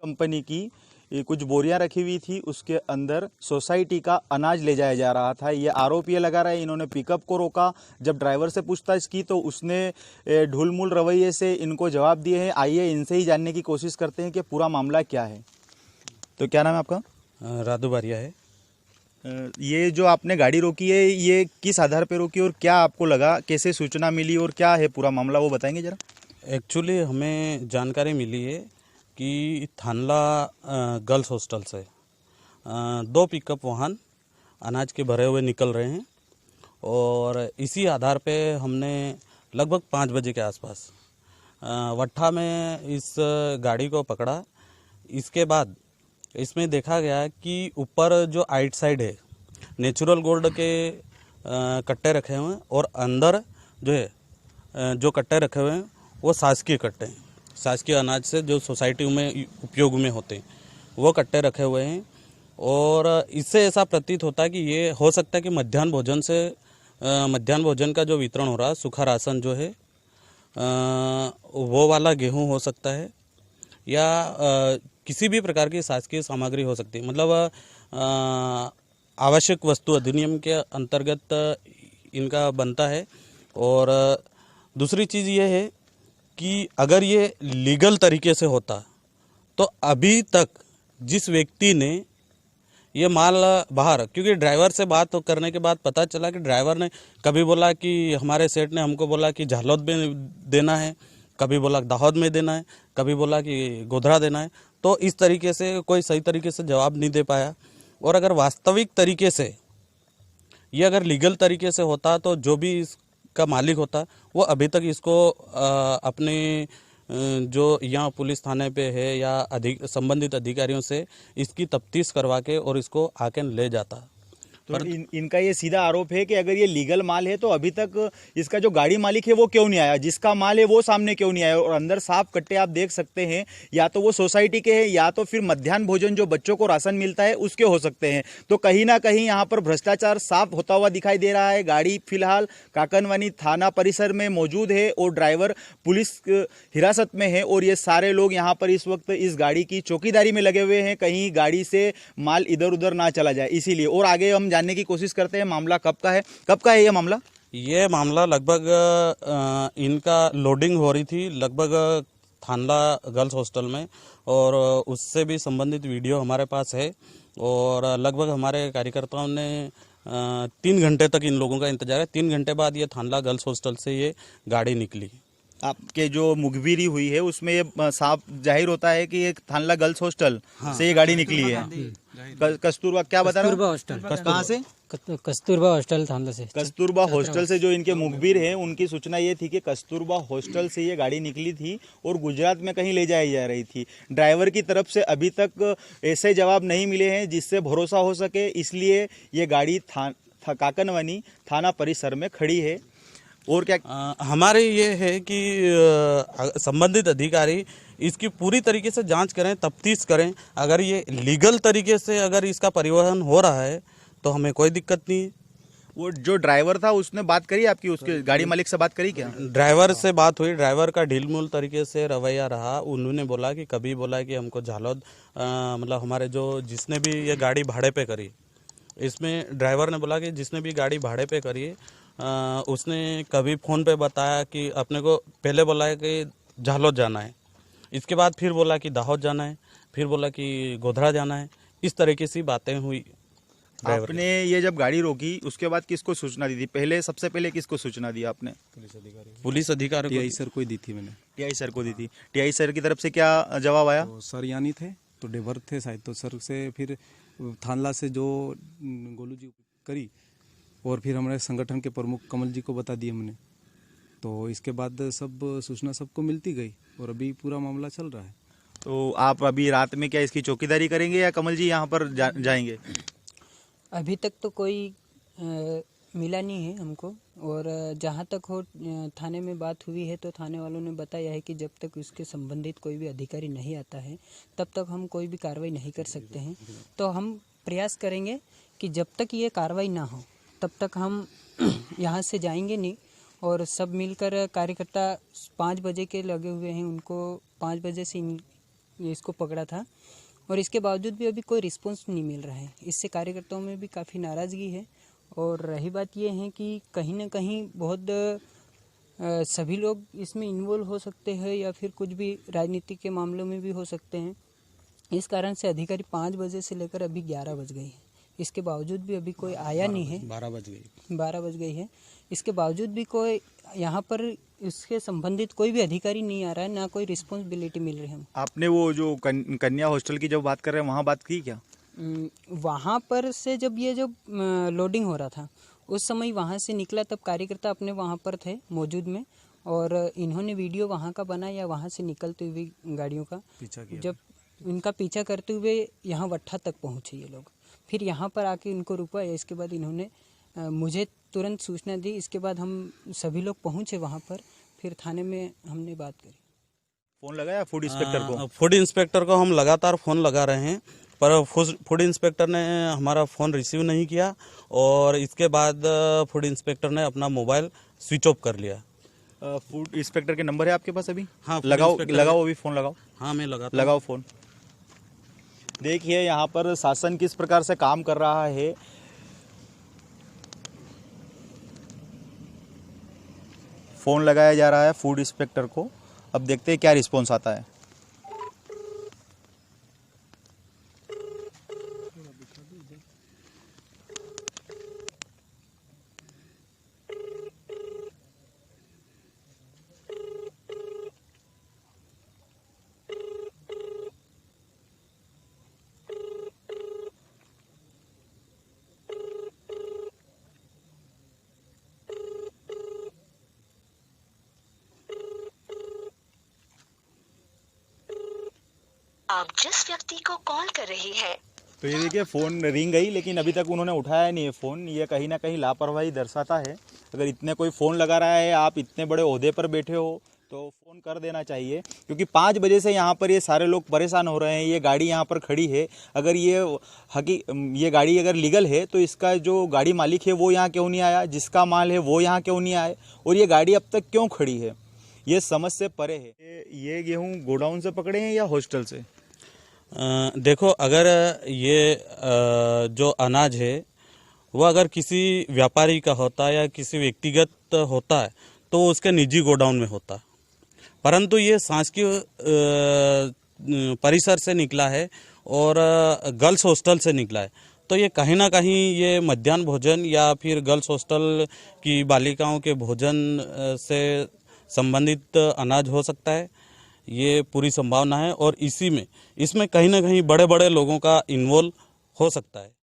Company की कुछ बोरियां रखी हुई थी, उसके अंदर सोसाइटी का अनाज ले जाया जा रहा था। ये आरोप ये लगा रहा है, इन्होंने पिकअप को रोका। जब ड्राइवर से पूछताछ की तो उसने ढुलमुल रवैये से इनको जवाब दिए हैं। आइए इनसे ही जानने की कोशिश करते हैं कि पूरा मामला क्या है। तो क्या नाम है आपका? राधू बारिया है। ये जो आपने गाड़ी रोकी है, ये किस आधार पर रोकी और क्या आपको लगा, कैसे सूचना मिली और क्या है पूरा मामला, वो बताएंगे जरा। एक्चुअली हमें जानकारी मिली है कि थानला गर्ल्स हॉस्टल से 2 पिकअप वाहन अनाज के भरे हुए निकल रहे हैं और इसी आधार पे हमने लगभग 5 बजे के आसपास वट्ठा में इस गाड़ी को पकड़ा। इसके बाद इसमें देखा गया कि ऊपर जो आइट साइड है नेचुरल गोल्ड के कट्टे रखे हुए हैं और अंदर जो है जो कट्टे रखे हुए हैं वो शासकीय कट्टे हैं। शासकीय अनाज से जो सोसाइटी में उपयोग में होते हैं वो कट्टे रखे हुए हैं और इससे ऐसा प्रतीत होता है कि ये हो सकता है कि मध्याह्न भोजन का जो वितरण हो रहा है, सूखा राशन जो है वो वाला गेहूं हो सकता है या किसी भी प्रकार की शासकीय सामग्री हो सकती है। मतलब आवश्यक वस्तु अधिनियम के अंतर्गत इनका बनता है। और दूसरी चीज़ ये है कि अगर ये लीगल तरीके से होता तो अभी तक जिस व्यक्ति ने ये माल बाहर, क्योंकि ड्राइवर से बात करने के बाद पता चला कि ड्राइवर ने कभी बोला कि हमारे सेठ ने हमको बोला कि झालोद में देना है, कभी बोला दाहोद में देना है, कभी बोला कि गोधरा देना है। तो इस तरीके से कोई सही तरीके से जवाब नहीं दे पाया। और अगर वास्तविक तरीके से ये अगर लीगल तरीके से होता तो जो भी इसका मालिक होता वो अभी तक इसको अपने जो यहाँ पुलिस थाने पे है या संबंधित अधिकारियों से इसकी तफ्तीश करवा के और इसको आके ले जाता। तो इनका ये सीधा आरोप है कि अगर ये लीगल माल है तो अभी तक इसका जो गाड़ी मालिक है वो क्यों नहीं आया, जिसका माल है वो सामने क्यों नहीं आया। और अंदर साफ कट्टे आप देख सकते हैं, या तो वो सोसाइटी के हैं या तो फिर मध्याह्न भोजन जो बच्चों को राशन मिलता है उसके हो सकते हैं। तो कहीं ना कहीं यहाँ पर भ्रष्टाचार साफ होता हुआ दिखाई दे रहा है। गाड़ी फिलहाल काकनवानी थाना परिसर में मौजूद है और ड्राइवर पुलिस हिरासत में है और ये सारे लोग यहाँ पर इस वक्त इस गाड़ी की चौकीदारी में लगे हुए हैं, कहीं गाड़ी से माल इधर उधर ना चला जाए इसीलिए। और आगे हम जानने की कोशिश करते हैं मामला कब का है ये मामला। ये मामला लगभग इनका लोडिंग हो रही थी लगभग थानला गर्ल्स हॉस्टल में और उससे भी संबंधित वीडियो हमारे पास है। और लगभग हमारे कार्यकर्ताओं ने 3 घंटे तक इन लोगों का इंतजार है। 3 घंटे बाद ये थानला गर्ल्स हॉस्टल से ये गाड़ी निकली। आपके जो मुखबिरी हुई है उसमें ये साफ जाहिर होता है कि एक थानला गर्ल्स हॉस्टल से ये गाड़ी निकली है। कस्तूरबा क्या बता रहा हूँ? कहाँ से? कस्तूरबा हॉस्टल थानला से। कस्तूरबा हॉस्टल से जो इनके मुखबिर हैं उनकी सूचना ये थी कि कस्तूरबा हॉस्टल से ये गाड़ी निकली थी और गुजरात में कहीं ले जाई जा रही थी। ड्राइवर की तरफ से अभी तक ऐसे जवाब नहीं मिले हैं जिससे भरोसा हो सके, इसलिए ये गाड़ी काकनवानी थाना परिसर में खड़ी है। और क्या हमारे ये है कि संबंधित अधिकारी इसकी पूरी तरीके से जांच करें, तफ्तीश करें। अगर ये लीगल तरीके से अगर इसका परिवहन हो रहा है तो हमें कोई दिक्कत नहीं है। वो जो ड्राइवर था उसने बात करी आपकी, उसके गाड़ी मालिक से बात करी क्या? ड्राइवर से बात हुई, ड्राइवर का ढीलमुल तरीके से रवैया रहा। उन्होंने बोला कि कभी बोला कि हमको झालोद मतलब हमारे जो जिसने भी ये गाड़ी भाड़े पे करी, इसमें ड्राइवर ने बोला कि जिसने भी गाड़ी भाड़े पे करी है उसने कभी फ़ोन पे बताया कि अपने को पहले बोला है कि झालोद जाना है, इसके बाद फिर बोला कि दाहोद जाना है, फिर बोला कि गोधरा जाना है। इस तरीके से बातें हुई। आपने ये जब गाड़ी रोकी उसके बाद किसको सूचना दी थी? सबसे पहले किसको सूचना दी आपने? पुलिस अधिकारी टीआई सर को दी थी मैंने। टीआई सर को दी थी। टीआई सर की तरफ से क्या जवाब आया? तो सर यानी थे तो डेबर थे शायद, तो सर से फिर थानला से जो गोलू जी करी और फिर हमारे संगठन के प्रमुख कमल जी को बता दिए हमने। तो इसके बाद सब सूचना सबको मिलती गई और अभी पूरा मामला चल रहा है। तो आप अभी रात में क्या इसकी चौकीदारी करेंगे या कमल जी यहाँ पर जाएंगे? अभी तक तो कोई मिला नहीं है हमको, और जहाँ तक हो थाने में बात हुई है तो थाने वालों ने बताया है कि जब तक उसके संबंधित कोई भी अधिकारी नहीं आता है तब तक हम कोई भी कार्रवाई नहीं कर सकते हैं। तो हम प्रयास करेंगे कि जब तक ये कार्रवाई ना हो तब तक हम यहाँ से जाएंगे नहीं। और सब मिलकर कार्यकर्ता 5 बजे के लगे हुए हैं, उनको 5 बजे से इसको पकड़ा था, और इसके बावजूद भी अभी कोई रिस्पॉन्स नहीं मिल रहा है। इससे कार्यकर्ताओं में भी काफ़ी नाराज़गी है। और रही बात ये है कि कहीं ना कहीं बहुत सभी लोग इसमें इन्वॉल्व हो सकते हैं, या फिर कुछ भी राजनीति के मामलों में भी हो सकते हैं। इस कारण से अधिकारी 5 बजे से लेकर अभी 11 बज गई है, इसके बावजूद भी अभी कोई आया नहीं है। 12 बज गई है। इसके बावजूद भी कोई यहाँ पर इसके संबंधित कोई भी अधिकारी नहीं आ रहा है, ना कोई रिस्पॉन्सिबिलिटी मिल रही है। आपने वो जो कन्या हॉस्टल की जब बात कर रहे हैं वहाँ बात की क्या? वहाँ पर से जब लोडिंग हो रहा था उस समय वहाँ से निकला, तब कार्यकर्ता अपने वहाँ पर थे मौजूद में, और इन्होंने वीडियो वहाँ का बनाया, वहाँ से निकलते हुए गाड़ियों का पीछा किया। जब इनका पीछा करते हुए यहाँ वट्ठा तक पहुँचे ये लोग, फिर यहाँ पर आके इनको रुकवाया। इसके बाद इन्होंने मुझे तुरंत सूचना दी। इसके बाद हम सभी लोग पहुँचे वहाँ पर, फिर थाने में हमने बात करी। फोन लगाया फूड इंस्पेक्टर को? फूड इंस्पेक्टर को हम लगातार फ़ोन लगा रहे हैं, पर फूड इंस्पेक्टर ने हमारा फ़ोन रिसीव नहीं किया, और इसके बाद फूड इंस्पेक्टर ने अपना मोबाइल स्विच ऑफ कर लिया। फूड इंस्पेक्टर के नंबर है आपके पास अभी? हाँ, लगाओ अभी फ़ोन लगाओ। हाँ, मैं लगाओ फ़ोन। देखिए यहाँ पर शासन किस प्रकार से काम कर रहा है। फ़ोन लगाया जा रहा है फूड इंस्पेक्टर को, अब देखते हैं क्या रिस्पॉन्स आता है। आप जिस व्यक्ति को कॉल कर रही हैं तो ये देखिए फ़ोन रिंग गई, लेकिन अभी तक उन्होंने उठाया नहीं है फ़ोन। ये कहीं ना कहीं लापरवाही दर्शाता है। अगर इतने कोई फ़ोन लगा रहा है, आप इतने बड़े ओहदे पर बैठे हो, तो फ़ोन कर देना चाहिए। क्योंकि 5 बजे से यहाँ पर ये सारे लोग परेशान हो रहे हैं। ये गाड़ी यहाँ पर खड़ी है, अगर ये गाड़ी अगर लीगल है तो इसका जो गाड़ी मालिक है वो यहाँ क्यों नहीं आया, जिसका माल है वो यहाँ क्यों नहीं आए, और ये गाड़ी अब तक क्यों खड़ी है, ये समझ से परे है। ये गेहूँ गोडाउन से पकड़े हैं या हॉस्टल से? देखो, अगर ये जो अनाज है वो अगर किसी व्यापारी का होता है या किसी व्यक्तिगत होता है तो उसके निजी गोडाउन में होता, परंतु ये शासकीय परिसर से निकला है और गर्ल्स हॉस्टल से निकला है, तो ये कहीं ना कहीं ये मध्याह्न भोजन या फिर गर्ल्स हॉस्टल की बालिकाओं के भोजन से संबंधित अनाज हो सकता है। ये पूरी संभावना है, और इसमें कहीं ना कहीं बड़े बड़े लोगों का इन्वॉल्व हो सकता है।